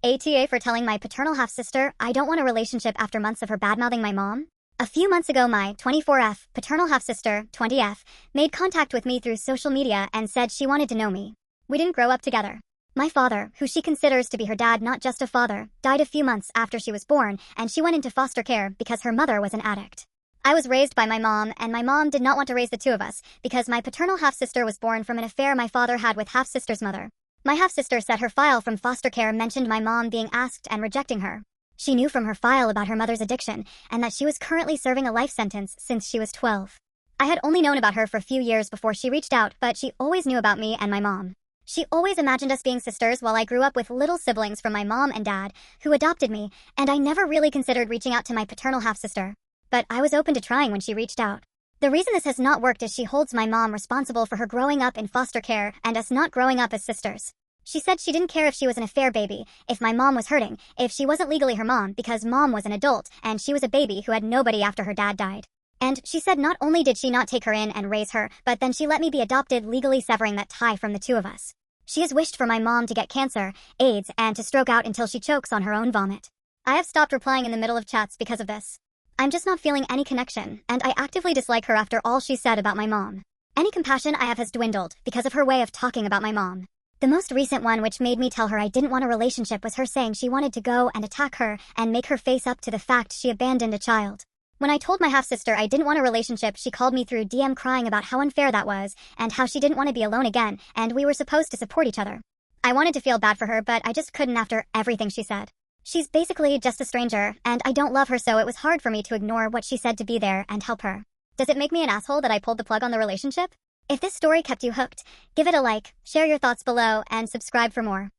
ATA for telling my paternal half-sister I don't want a relationship after months of her badmouthing my mom. A few months ago, my 24F paternal half-sister, 20F, made contact with me through social media and said she wanted to know me. We didn't grow up together. My father, who she considers to be her dad, not just a father, died a few months after she was born, and she went into foster care because her mother was an addict. I was raised by my mom, and my mom did not want to raise the two of us because my paternal half-sister was born from an affair my father had with half-sister's mother. My half-sister said her file from foster care mentioned my mom being asked and rejecting her. She knew from her file about her mother's addiction and that she was currently serving a life sentence since she was 12. I had only known about her for a few years before she reached out, but she always knew about me and my mom. She always imagined us being sisters while I grew up with little siblings from my mom and dad, who adopted me, and I never really considered reaching out to my paternal half-sister. But I was open to trying when she reached out. The reason this has not worked is she holds my mom responsible for her growing up in foster care and us not growing up as sisters. She said she didn't care if she was an affair baby, if my mom was hurting, if she wasn't legally her mom because mom was an adult and she was a baby who had nobody after her dad died. And she said not only did she not take her in and raise her, but then she let me be adopted, legally severing that tie from the two of us. She has wished for my mom to get cancer, AIDS, and to stroke out until she chokes on her own vomit. I have stopped replying in the middle of chats because of this. I'm just not feeling any connection, and I actively dislike her after all she said about my mom. Any compassion I have has dwindled because of her way of talking about my mom. The most recent one which made me tell her I didn't want a relationship was her saying she wanted to go and attack her and make her face up to the fact she abandoned a child. When I told my half-sister I didn't want a relationship, she called me through DM crying about how unfair that was and how she didn't want to be alone again and we were supposed to support each other. I wanted to feel bad for her, but I just couldn't after everything she said. She's basically just a stranger, and I don't love her, so it was hard for me to ignore what she said to be there and help her. Does it make me an asshole that I pulled the plug on the relationship? If this story kept you hooked, give it a like, share your thoughts below, and subscribe for more.